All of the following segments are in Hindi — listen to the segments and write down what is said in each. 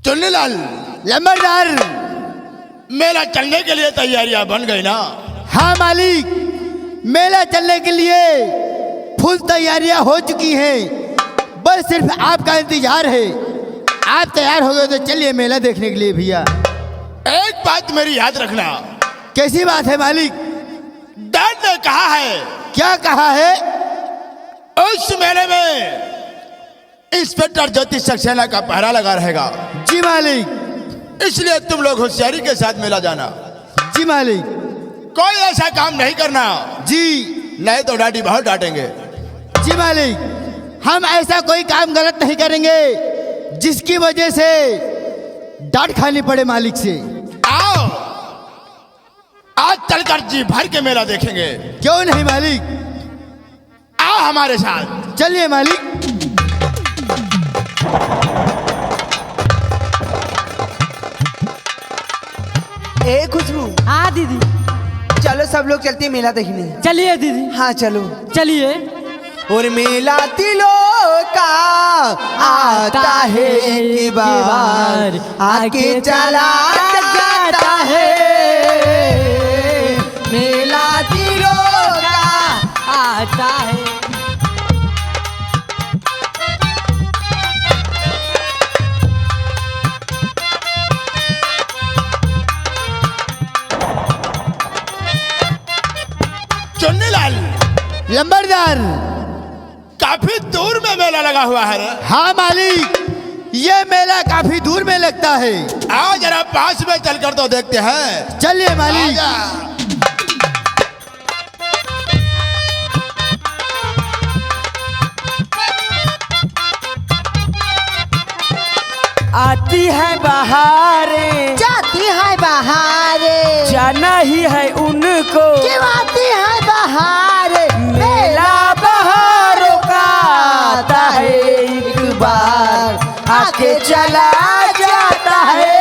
चुन्नीलाल, लंबरदार, मेला चलने के लिए तैयारियां बन गई ना? हाँ मालिक, मेला चलने के लिए फुल तैयारियां हो चुकी हैं। बस सिर्फ आपका इंतजार है। आप तैयार हो गए तो चलिए मेला देखने के लिए भैया। एक बात मेरी याद रखना। कैसी बात है मालिक? डैड ने कहा है, क्या कहा है? उस मेले में इंस्पेक्टर ज्योति सक्सेना का पहरा लगा रहेगा। जी मालिक। इसलिए तुम लोग होशियारी के साथ मेला जाना। जी मालिक। कोई ऐसा काम नहीं करना जी। नहीं तो डैडी बहुत डांटेंगे। जी मालिक, हम ऐसा कोई काम गलत नहीं करेंगे जिसकी वजह से डांट खानी पड़े मालिक से। आओ, आज चलकर जी भर के मेला देखेंगे। क्यों नहीं मालिक? आओ हमारे साथ। चलिए मालिक। ए खुशबू, हाँ दीदी। चलो सब लोग चलते हैं मेला देखने। चलिए दीदी। हाँ चलो। चलिए। और मेला दिलों का आता है एक बार, आके चला जाता है। मेला दिलों का आता है। चुन्नीलाल, लंबरदार, काफी दूर में मेला लगा हुआ है रे। हाँ मालिक, ये मेला काफी दूर में लगता है। आओ जरा पास में चलकर तो देखते हैं। चलिए मालिक। आजा। आती है बहारें, जाती है बहारें, जाना ही है उनको। क्यों आती है बहारें? मेला बहारों का आता है एक बार, आके चला जाता है।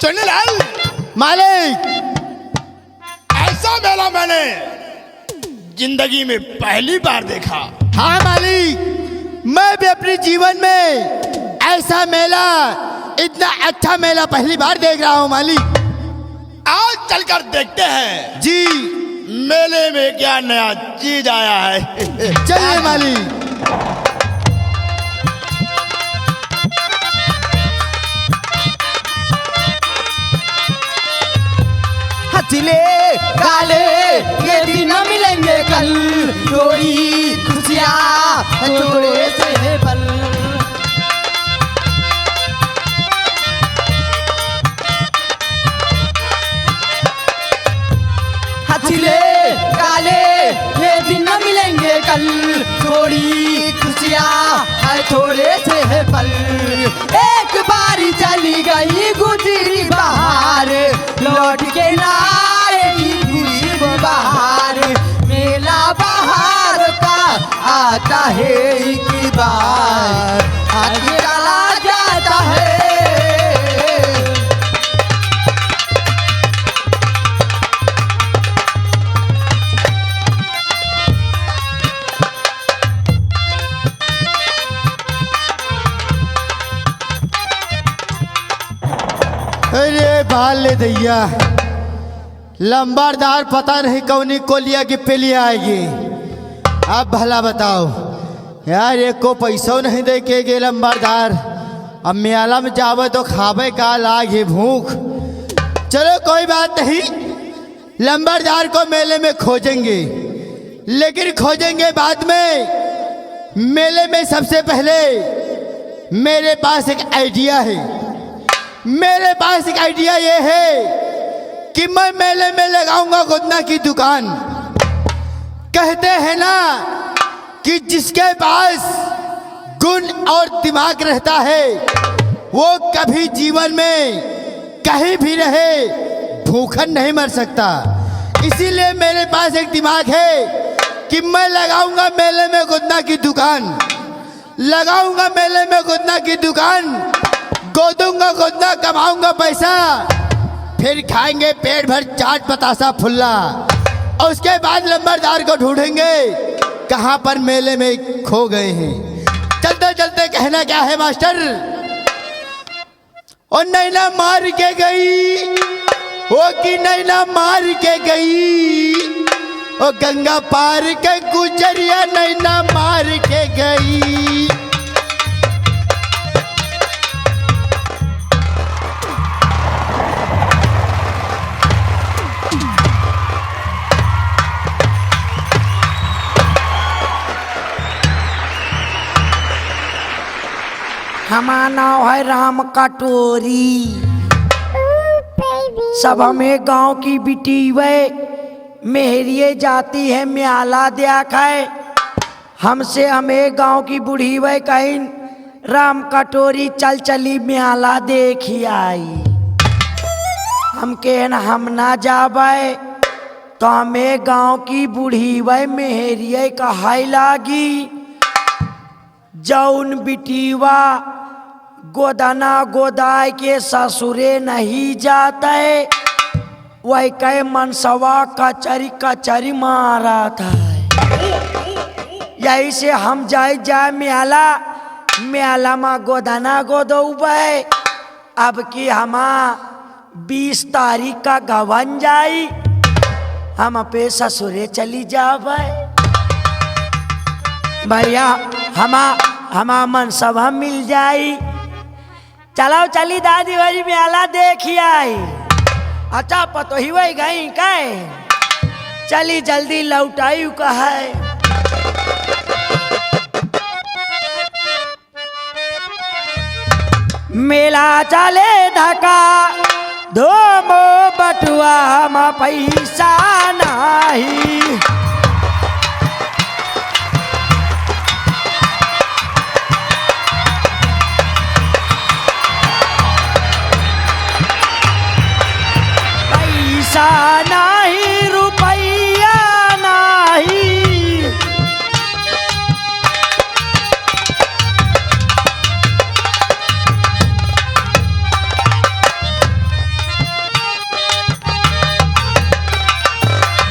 चुन्नीलाल, मालिक, ऐसा मेला मैंने जिंदगी में पहली बार देखा। हाँ मालिक, मैं भी अपने जीवन में ऐसा मेला, इतना अच्छा मेला पहली बार देख रहा हूँ मालिक। आज चलकर देखते हैं जी। मेले में क्या नया चीज आया है। चलिए मालिक। हथले काले ये दिन मिलेंगे कल, थोड़ी खुशियाँ थोड़े से पल। हथले काले ये दिन मिलेंगे कल, थोड़ी खुशियाँ थोड़े से पल। एक बारी चली गई गुजरी बहार, लौट के ना आएगी पूरी बहार। मेला बहार का आता है एक बार, आगे चला जाता है। अरे बाल दैया, लंबरदार पता नहीं कौनी कोलिया की पेली आएगी। अब भला बताओ यार, एक को पैसों नहीं दे के गे लंबरदार। अब मेला में जावे तो खावे का लागे भूख। चलो कोई बात नहीं, लंबरदार को मेले में खोजेंगे, लेकिन खोजेंगे बाद में। मेले में सबसे पहले मेरे पास एक आइडिया है। मेरे पास एक आइडिया ये है कि मैं मेले में लगाऊंगा गोदना की दुकान। कहते हैं ना कि जिसके पास गुण और दिमाग रहता है वो कभी जीवन में कहीं भी रहे भूखन नहीं मर सकता। इसीलिए मेरे पास एक दिमाग है कि मैं लगाऊंगा मेले में गोदना की दुकान। लगाऊंगा मेले में गोदना की दुकान, गोदूंगा गोदना, कमाऊंगा पैसा, फिर खाएंगे पेट भर चाट बतासा फुल्ला और उसके बाद लंबरदार को ढूंढेंगे कहाँ पर मेले में खो गए हैं। चलते चलते कहना क्या है मास्टर? और नैना मार के गई, वो की नैना मार के गई, ओ गंगा पार के गुजरिया नैना मार के गई। हमारा नाम है राम कटोरी। सब हमें गांव की बिटी वे मेहरिए जाती है म्याला देख है। हमसे हमें गांव की बूढ़ी वे कहीं राम कटोरी चल चली म्याला देखी आई। हम कहन हम ना जाबे तो हमें गांव की बूढ़ी वे मेहरिए कहाई लागी जौन बिटीवा गोदाना गोदाय के ससुरे नहीं जाते वही कहे मनसवा कचरी कचरी मारा था। यही से हम जाए म्याला म्याला में गोदाना गोदौबे। अब की हमा 20 तारीख का गवन जाई हम पे ससुरे चली जाबे। भैया हमा मनसवा मिल जाई। चलो चली दादी वाली म्याला देखी आई। अच्छा पतो ही वही गई कहे चली जल्दी लौटाई कहे। मेला चले धका धोमो बटुआ हम पैसा नहीं। पैसा नहीं रुपया नहीं।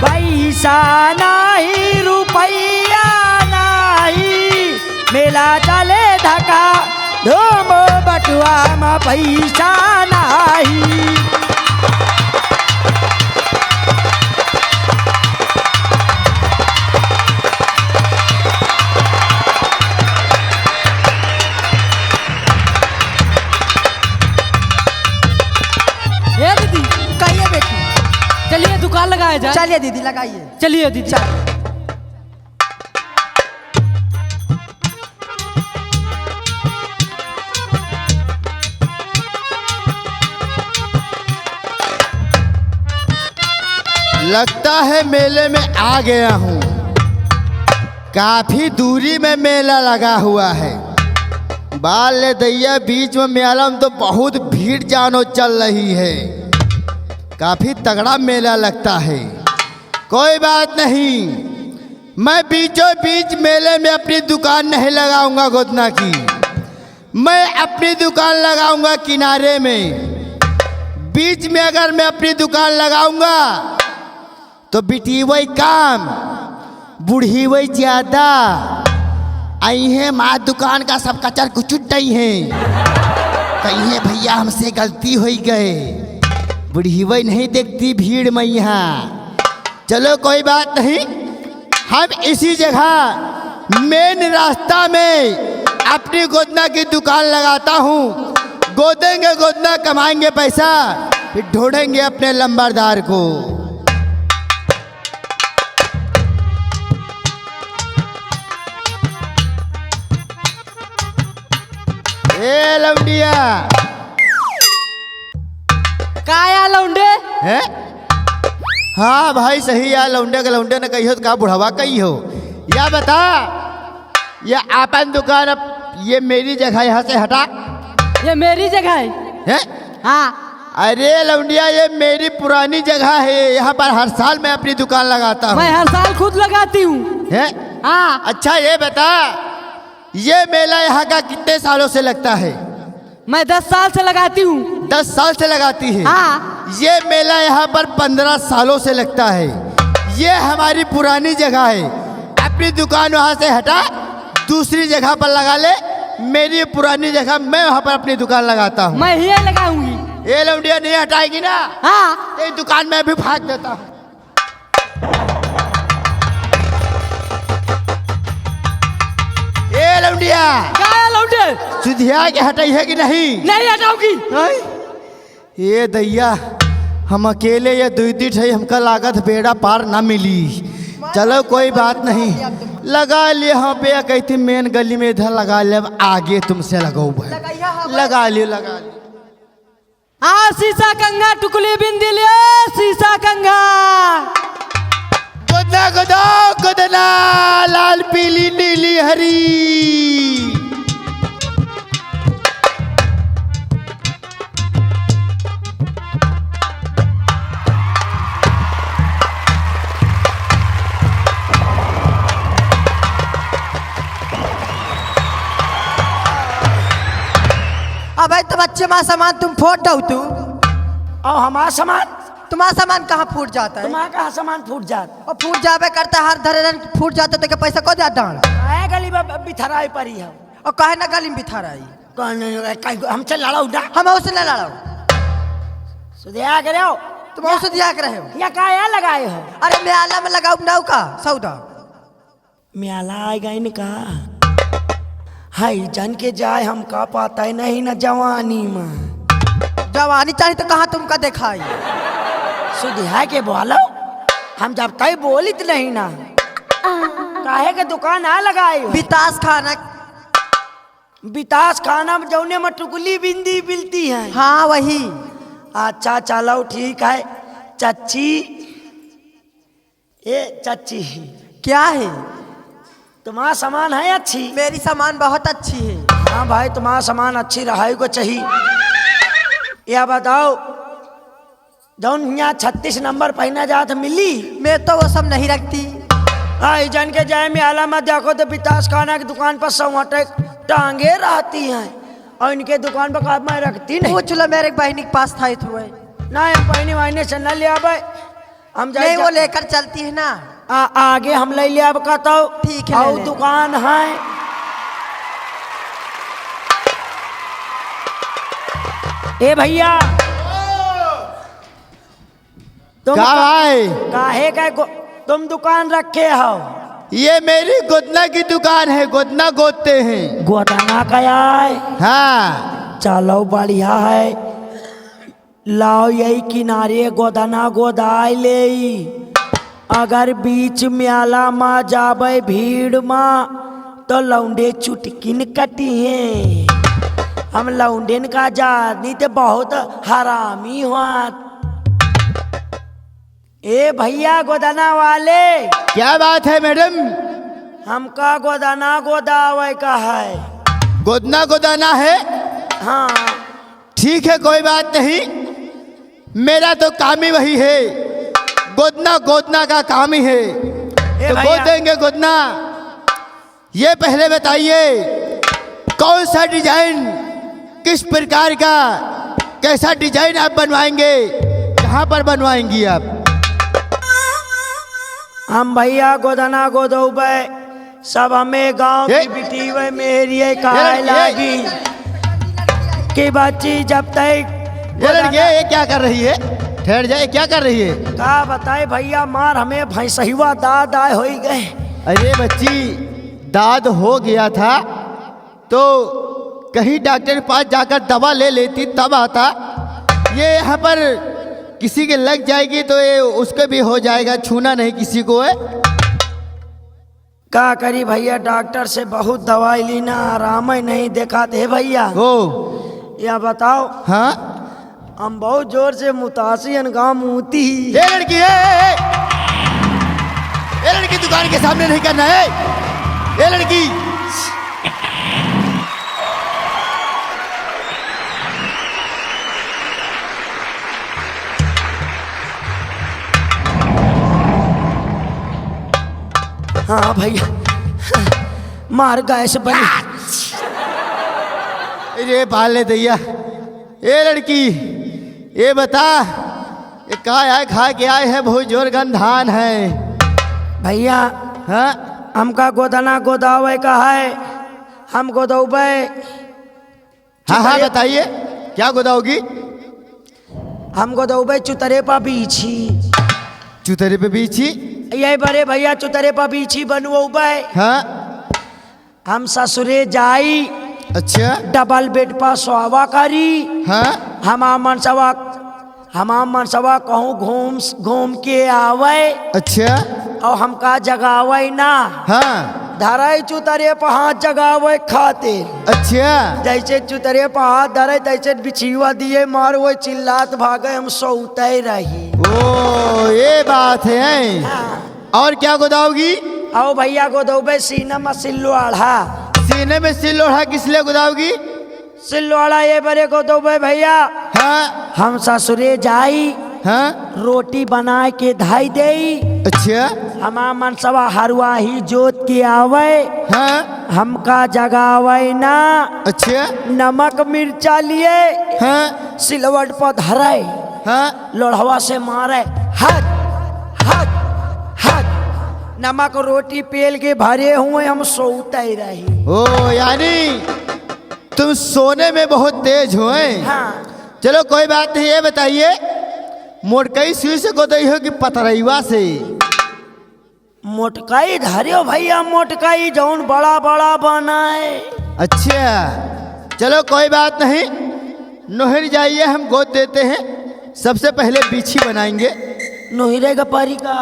पैसा नहीं रुपया नहीं। मेला चले धका धूम बटुआ में पैसा नहीं। चलिए दुकान लगाया जाए। चलिए दीदी लगाइए। चलिए दीदी चल। लगता है मेले में आ गया हूँ। काफी दूरी में मेला लगा हुआ है। बाल ले दैया बीच में मेला में तो बहुत भीड़ जानो चल रही है। काफी तगड़ा मेला लगता है। कोई बात नहीं, मैं बीचों बीच मेले में अपनी दुकान नहीं लगाऊंगा गोदना की। मैं अपनी दुकान लगाऊंगा किनारे में। बीच में अगर मैं अपनी दुकान लगाऊंगा तो बिटी वही काम बूढ़ी वही ज्यादा आई है। माँ दुकान का सब कचर कुचुट नहीं है। कहीं है भैया हमसे गलती हो गए। बूढ़ी वही नहीं देखती भीड़ में यहाँ। चलो कोई बात नहीं, हम इसी जगह मेन रास्ता में अपनी गोदना की दुकान लगाता हूँ। गोदेंगे गोदना, कमाएंगे पैसा, फिर ढूंढेंगे अपने लंबरदार को। ए लौंडिया काया लौंडे है? हाँ भाई सही यार। लौंडे के लौंडे ने कही हो तो का बुढ़ावा कही हो। या बता, ये आपन दुकान अब ये मेरी जगह यहाँ से हटा। ये मेरी जगह है। हाँ अरे लौंडिया ये मेरी पुरानी जगह है। यहाँ पर हर साल मैं अपनी दुकान लगाता हूँ। मैं हर साल खुद लगाती हूँ। हाँ अच्छा ये बता, ये मेला यहाँ का कितने सालों से लगता है? मैं 10 साल से लगाती हूँ। 10 साल से लगाती है? हाँ। ये मेला यहाँ पर 15 सालों से लगता है। ये हमारी पुरानी जगह है, अपनी दुकान वहाँ से हटा दूसरी जगह पर लगा ले। मेरी पुरानी जगह मैं वहाँ पर अपनी दुकान लगाता हूँ। मैं ही लगाऊंगी। ये लौंडिया नहीं हटाएगी ना, हाँ तेरी दुकान में भी भाग देता हूँ। ये लौंडिया क्या है लौंडे? सुधिया के हटाई है कि नहीं? नहीं हटाऊंगी। ये दैया हम अकेले ये दुई है, हमका लागत बेड़ा पार ना मिली। चलो कोई बात नहीं, लगा लिए यहाँ पे या कहती मेन गली में इधर लगा ले, अब आगे तुमसे लगाऊ भाई। लगा लियो लगा लियो। शीशा कंघा टुकली बिंदी ले शीशा कंघा। गोदना गोदो गोदना लाल पीली नीली हरी। अब भाई तुम अच्छे माँ सामान तुम फोड़ दो तू, और हमारा सामान, तुम्हारा सामान कहाँ फूट जाता है? तुम्हारा कहाँ सामान फूट जाता? और फूट जावे करता हर धरे फूट जाता तो क्या पैसा को जाता है? आए गली में बिथराई पड़ी है। और कहे ना गली में बिठा रही हमसे लड़ाऊ ना, हम उससे न लड़ाओ। सुधिया करे हो तुम उससे दिया कर रहे हो। या क्या लगाए हो? अरे मैं आला में लगाऊ नाव का सौदा। म्याला आएगा इनका हाय जान के जाए, हम का पाता है नहीं ना जवानी में। जवानी चाहिए तो कहाँ तुमका दिखाई? सुधिया के बोलो, हम जब तक बोलित नहीं ना, काहे के दुकान आ लगाए हो? विकास खाना। विकास खाना जौने में टुकली बिंदी मिलती है। हाँ वही। अच्छा चलो ठीक है चच्ची। ए चच्ची क्या है? तुम्हारा सामान है अच्छी? मेरी सामान बहुत अच्छी है। हाँ भाई तुम्हारा सामान अच्छी रहाई को चाहिए। या बताओ जौन यहाँ 36 नंबर पहना जात मिली? मैं तो वो सब नहीं रखती। आई जन के जाए में आला में देखो तो विकास खाना की दुकान पर सौटे टांगे रहती हैं और इनके दुकान पर काम में रखती नहीं। पूछ लो मेरे बहनी के पास था हुए ना, हम पहनी वाइने से न ले आवे, हम नहीं वो लेकर चलती है ना। आगे हम ले लिया कहता हूँ। ठीक है और दुकान है ए भैया तुम क्या भाई? काहे का तुम दुकान रखे हो? ये मेरी गोदना की दुकान है, गोदना गोदते हैं। गोदाना का है? हाँ चलो बढ़िया है, लाओ यही किनारे गोदाना गोदाई ले। अगर बीच में आला माँ जाबे भीड़ माँ तो लौंडे चुटकिन कटी है। हम लौंडेन का जानी तो बहुत हरामी हुआ। ए भैया गोदाना वाले, क्या बात है मैडम? हमका गोदाना गोदावे का है। गोदना गोदाना है? हाँ ठीक है कोई बात नहीं, मेरा तो काम ही वही है, गोदना गोदना का काम ही है। तो भैया। गोद देंगे गोदना। ये पहले बताइए कौन सा डिजाइन, किस प्रकार का, कैसा डिजाइन आप बनवाएंगे, कहाँ पर बनवाएंगी आप? हम भैया गोदाना गोदौबे सब हमें गांव की बिटी वे मेरी कहा लागी कि बच्ची जब तक ये क्या कर रही है? ठहर जाए, क्या कर रही है? का बताए भैया, मार हमें भैंसहिवा दाद आए हो गए। अरे बच्ची दाद हो गया था तो कहीं डॉक्टर के पास जाकर दवा ले लेती तब आता। ये यहाँ पर किसी के लग जाएगी तो ये उसके भी हो जाएगा, छूना नहीं किसी को है। का करी भैया, डॉक्टर से बहुत दवाई ली ना, आराम ही नहीं देखा थे भैया। हो या बताओ। हाँ हम बहुत जोर से मुतासियन गाँव मुती। ये लड़की है, ये लड़की दुकान के सामने नहीं करना है। ये लड़की हाँ भैया मार गैस बनी। अरे बाले दैया, ये लड़की ये बता, ये कहा आए खा के आए हैं, बहुत जोर गंधान है। भैया हाँ हमका गोदना गोदावे का है, हम गोदौबे। हाँ हाँ बताइए क्या गोदाओगी? हम गोदौबे चुतरे पा बीछी। चुतरे पे बीछी? यही बड़े भैया चुतरे पा बीछी बनवौबे। हाँ हम ससुरे जाई, अच्छा डबल बेड पा सोवा करी। हाँ हमार मनसवा कहूँ घूम घूम के आवे अच्छा और हमका जगावे ना, हाँ धरे चुतरे पर हाथ जगावे खाते। अच्छा जैसे चुतरे पर हाथ धरे तैसे बिछिवा दिए मार वो चिल्लात भागे, हम सोते रही। ओ ये बात है। और क्या गोदाओगी? आओ भैया गोदौबे सीना में सिल्लोड़ा। सीने में सिल लोढ़ा किस लिए गोदाओगी? सिल्लोड़ा ये बड़े गोदौबे भैया। हाँ हम ससुरे जाई, हाँ रोटी बना के धाई दे। अच्छा हमार मनसवा हरवाही जोत के आवे, हाँ हमका जगावे ना। अच्छा नमक मिर्चा लिए हाँ सिलवट पर धरे, हाँ लोढ़वा से मारे, हट हट हट। नमक रोटी पेल के भरे हुए हम सोते रही। ओ यानी तुम सोने में बहुत तेज हो हैं? हाँ चलो कोई बात नहीं। ये बताइए मोटकई सुई से गोदई हो कि पतरईवा से? मोटकाई धरियो भैया, मोटकाई जौन बड़ा बड़ा बनाए। अच्छा चलो कोई बात नहीं, नोहर जाइए हम गोद देते हैं। सबसे पहले बीछी बनाएंगे। नोहरे का परी का।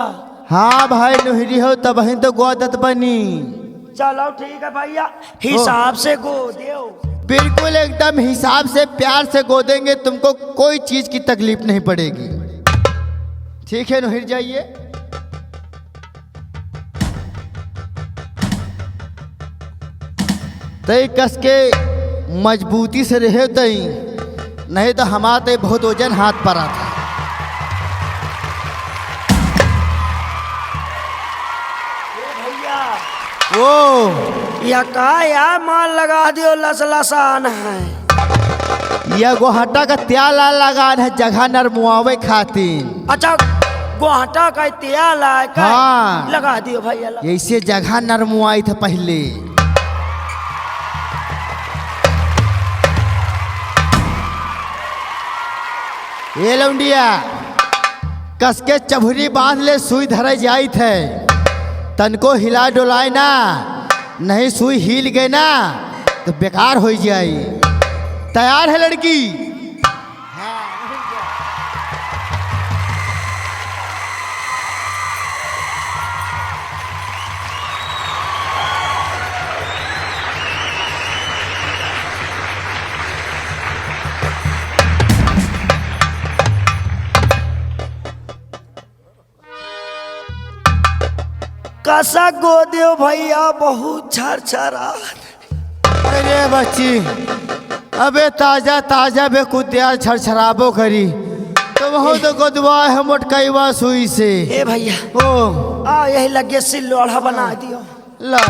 हाँ भाई नोहरी हो तब ही तो गोदत बनी। चलो ठीक है भैया, हिसाब से गोदियो। बिल्कुल एकदम हिसाब से प्यार से गोदेंगे, तुमको कोई चीज की तकलीफ नहीं पड़ेगी। ठीक है नोहर जाइए। तई कस के मजबूती से रहे तई, नहीं तो हमारे बहुत वजन हाथ पर आता। भैया ओ या का यार माल लगा दियो, लस लसान है। यह गोहटा का त्याल लगान है जगह नरमुआवे खातिर। अच्छा गोहटा का तेल है का? हाँ। लगा दियो भैया लगा। ऐसे जगह नरमुआई था पहले। ये लौंडिया कस के चभुरी बांध ले, सुई धरे जाई थे, तनको हिला डोलाए ना, नहीं सुई हिल गए ना तो बेकार हो जाए। तैयार है लड़की? कसा गोदियो भैया, बहुत छरछरा। अरे बच्ची अबे ताजा ताजा बे कुतिया छरछराबो करी तो बहुत तो गोदवा है मोटकईवा सुई से। ए भैया ओ आ यही लगे सिल्लोड़ा बना दियो। लो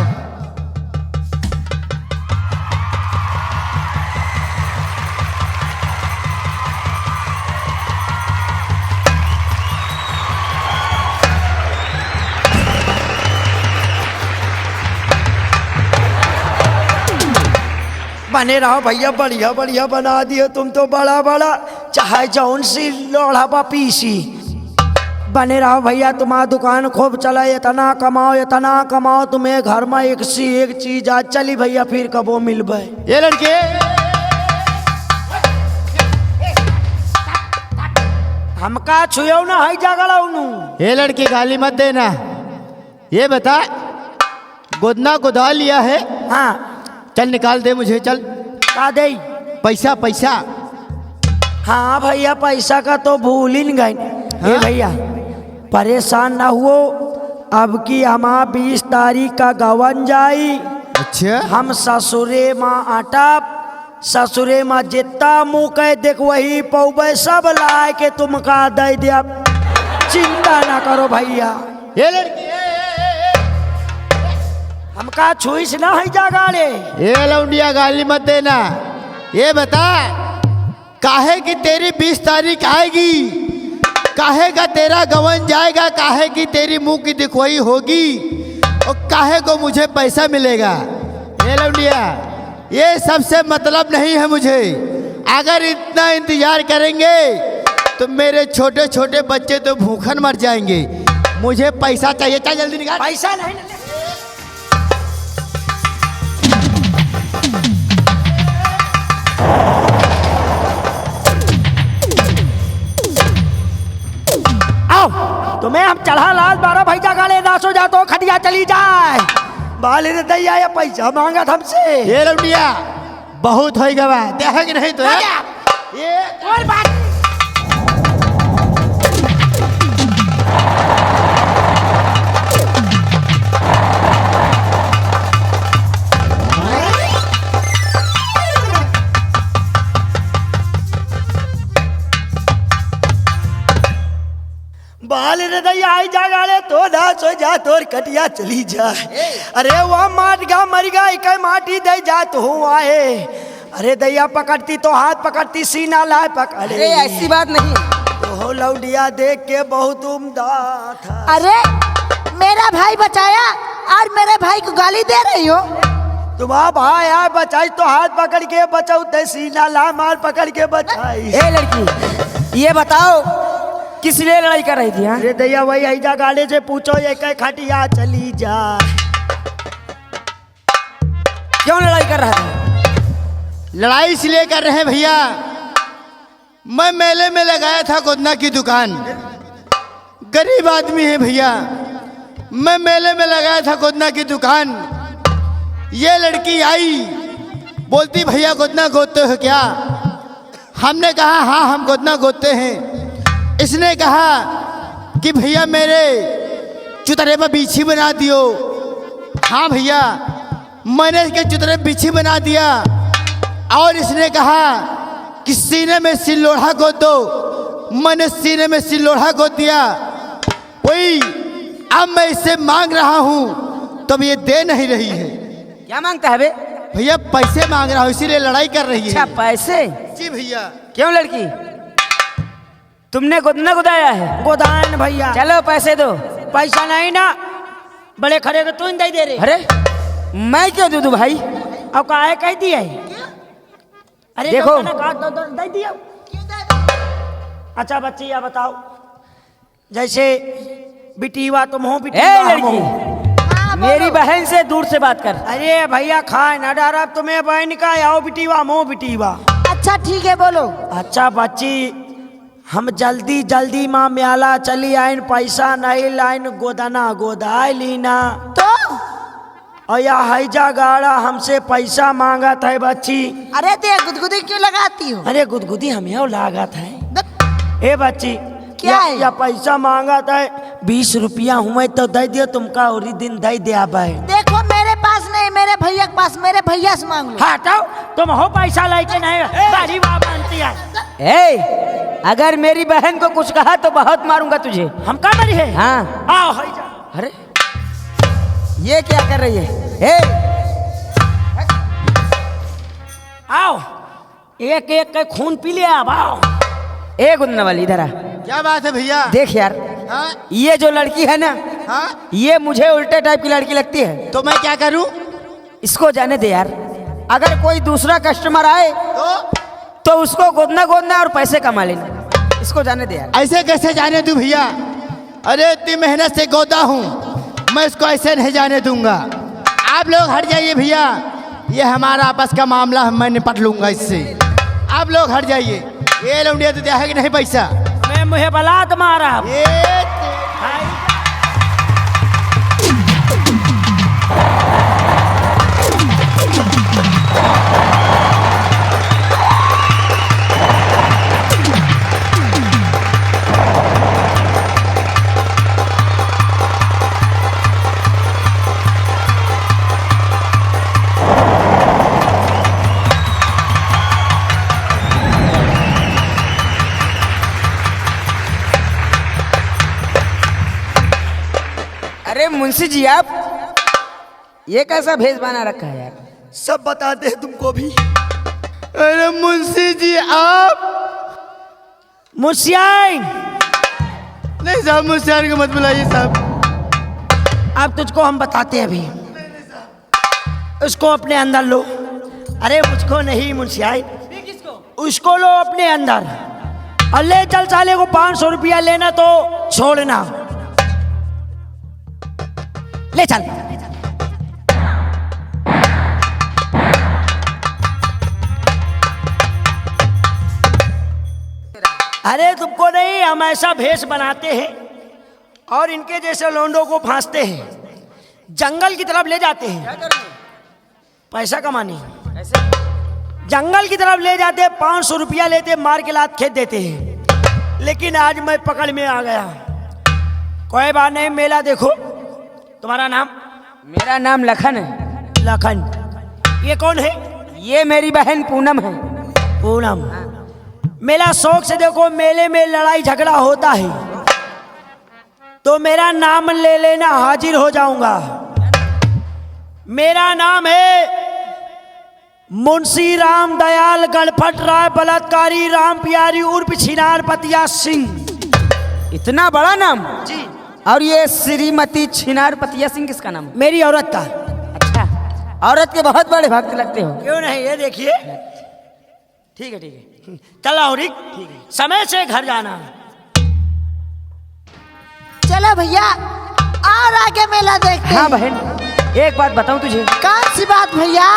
बने रहो भैया, बढ़िया बढ़िया बना दियो तुम तो, बड़ा बड़ा चाहे जौन सी लोढ़ा पा पीसी। बने रहो भैया, तुम्हारा दुकान खूब चला, इतना कमाओ तुम्हें घर में एक सी एक चीज आज चली भैया, फिर कबो मिलबे। ये लड़के हमका छुयो ना है जगड़ू। ये लड़की गाली मत देना। ये बता गोदना गोदा लिया है? हाँ चल निकाल दे मुझे, चल। का दे? पैसा पैसा। हाँ भैया पैसा का तो भूल ही गए। हाँ? ए भैया परेशान ना हुओ, अब की हमारा 20 तारीख का गवन जाई। अच्छा हम ससुरे माँ आटा, ससुरे माँ जितना मुँह कह देख वही पौबे, सब लाए के तुमका दे दिया। चिंता ना करो भैया। ये लड़की हमका छुईस ना है जागाड़े। ये लौंडिया गाली मत देना। ये बता काहे कि तेरी 20 तारीख आएगी, काहे का तेरा गवन जाएगा, काहे की तेरी मुंह की दिखवाई होगी, और काहे को मुझे पैसा मिलेगा। ये लौंडिया, ये सबसे मतलब नहीं है मुझे। अगर इतना इंतजार करेंगे तो मेरे छोटे छोटे बच्चे तो भूखन मर जाएंगे। मुझे पैसा चाहिए, चल जल्दी निकाल। पैसा नहीं आओ तुम्हें हम चढ़ा लाल 12 भैया गाले नाश हो जा तो खटिया चली जाए। बाले ने दैया या पैसा मांगा हमसे। ये लौंडिया बहुत हो गवा, देख कि नहीं तो है? ये और बात बाल रे दैया आई जा गाले तो ना सो जा तोर कटिया चली जाए। अरे वह माट गा मर गई कई माटी दे जा तो आए। अरे दैया पकड़ती तो हाथ पकड़ती सीना लाए पकड़े। अरे ऐसी बात नहीं। तो हो लौंडिया देख के बहुत उम्दा था। अरे मेरा भाई बचाया और मेरे भाई को गाली दे रही हो। तुम्हारा भाई आए बचाई तो हाथ पकड़ के बचाऊ ते सीना ला मार पकड़ के बचाई। ए लड़की ये बताओ किस लिए लड़ाई कर रही थी? हाँ? अरे दैया वही ऐजा गाले से पूछो ये कई खटिया चली जा। क्यों लड़ाई कर रहा था? लड़ाई इसलिए कर रहे हैं भैया, मैं मेले में लगाया था गोदना की दुकान। गरीब आदमी है भैया, मैं मेले में लगाया था गोदना की दुकान। ये लड़की आई, बोलती भैया गोदना गोदते हो क्या? हमने कहा हाँ हम गोदना गोदते हैं। इसने कहा कि भैया मेरे चुतरे पर बिछी बना दियो। हाँ भैया मैंने इसके चुतरे पर बिछी बना दिया। और इसने कहा कि सीने में सिल लोढ़ा गोद दो। मैंने सीने में सिल लोढ़ा गोद दिया। वही अब मैं इससे मांग रहा हूँ तो ये दे नहीं रही है। क्या मांगता है बे? भैया पैसे मांग रहा हूँ, इसीलिए लड़ाई कर रही अच्छा है। पैसे? जी भैया। क्यों लड़की तुमने गोदना गोदाया है? गोदान भैया चलो पैसे दो। पैसा नहीं ना बड़े खड़े को तू नहीं दे रहे। अरे मैं क्यों दूं भाई? अब काहे कह दिया? अरे देखो। दे दिया। अच्छा बच्ची या बताओ, जैसे बिटीवा तुम हो ए बिटीवा हम लड़की हो। मेरी बहन से दूर से बात कर। अरे भैया खाए ना डर, अब तुम्हें बहन का आओ बिटीवा मो बिटीवा। अच्छा ठीक है बोलो। अच्छा बच्ची हम जल्दी जल्दी माँ म्याला चली आइन, पैसा नहीं लाइन गोदना गोदाई लीना। तो और या हैजा गाड़ा हमसे पैसा मांगा था बच्ची। अरे ते गुदगुदी क्यों लगाती हो? अरे गुदगुदी हम यो लागत है। ए बच्ची क्या है? या पैसा मांगा था 20 रुपया हुए तो दे दियो, तुमका और दिन दे दिया भाई। देखो मेरे पास नहीं, मेरे भैया के पास, मेरे भैया से मांग लो। हटाओ तुम हो पैसा लेके नहीं बारी वाह मानती है। ए अगर मेरी बहन को कुछ कहा तो बहुत मारूंगा तुझे। हम का मरी है? हाँ। आओ हैजा। अरे ये क्या कर रही है? ए आओ एक एक के खून पी लिया। अब आओ। ए गुदना वाली इधर आ। क्या बात है भैया? देख यार हाँ ये जो लड़की है ना, हाँ, ये मुझे उल्टे टाइप की लड़की लगती है। तो मैं क्या करूं? इसको जाने दे यार। अगर कोई दूसरा कस्टमर आए तो उसको गोदना गोदना और पैसे कमा लेना। इसको जाने दे यार। ऐसे कैसे जाने दूं भैया? अरे इतनी मेहनत से गोदा हूँ, मैं इसको ऐसे नहीं जाने दूंगा। आप लोग हट जाइए भैया, ये हमारा आपस का मामला है, मैं निपट लूंगा इससे। आप लोग हट जाइए। ये लौंडिया तो दिया कि नहीं पैसा? मैं मुझे बलात मारा। ये अरे मुंशी जी आप ये कैसा भेष बना रखा है यार? सब बताते हैं तुमको भी। अरे मुंशी जी आप मुशियाई नहीं साहब, मुंशियार को मत बुलाइए साहब। अब तुझको हम बताते हैं अभी। उसको अपने अंदर लो। अरे मुझको नहीं मुंशियाई, उसको लो अपने अंदर और ले चल। साले को 500 रुपया लेना तो छोड़ना। ले चल। अरे तुमको नहीं, हम ऐसा भेष बनाते हैं और इनके जैसे लोंडों को फांसते हैं, जंगल की तरफ ले जाते हैं पैसा कमाने। जंगल की तरफ ले जाते हैं, 500 रुपया लेते, मार के लात खेत देते हैं। लेकिन आज मैं पकड़ में आ गया। कोई बात नहीं, मेला देखो। तुम्हारा नाम? मेरा नाम लखन है। लखन। ये कौन है? ये मेरी बहन पूनम है। पूनम। मेला शौक से देखो। मेले में लड़ाई झगड़ा होता है तो मेरा नाम ले लेना, हाजिर हो जाऊंगा। मेरा नाम है मुंशी राम दयाल गणपत राय बलात्कारी राम प्यारी उर्फ छिनार पतिया सिंह। इतना बड़ा नाम जी। और ये श्रीमती छिनार पतिया सिंह किसका नाम? मेरी औरत का। अच्छा, औरत के बहुत बड़े भक्त लगते हो। क्यों नहीं, ये देखिए। ठीक है ठीक है, चला ठीक है, समय से घर जाना। चलो भैया और आगे मेला देखते हाँ हैं। बहन, एक बात बताऊं तुझे। कौन सी बात भैया?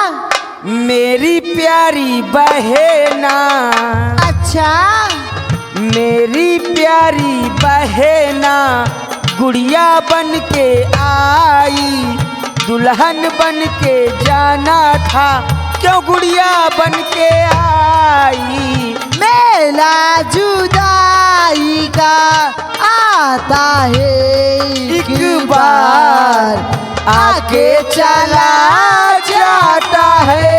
मेरी प्यारी बहना, अच्छा, मेरी प्यारी बहना गुड़िया बन के आई, दुल्हन बन के जाना था, क्यों गुड़िया बन के आई? मेला जुदाई का आता है एक बार आके चला जाता है।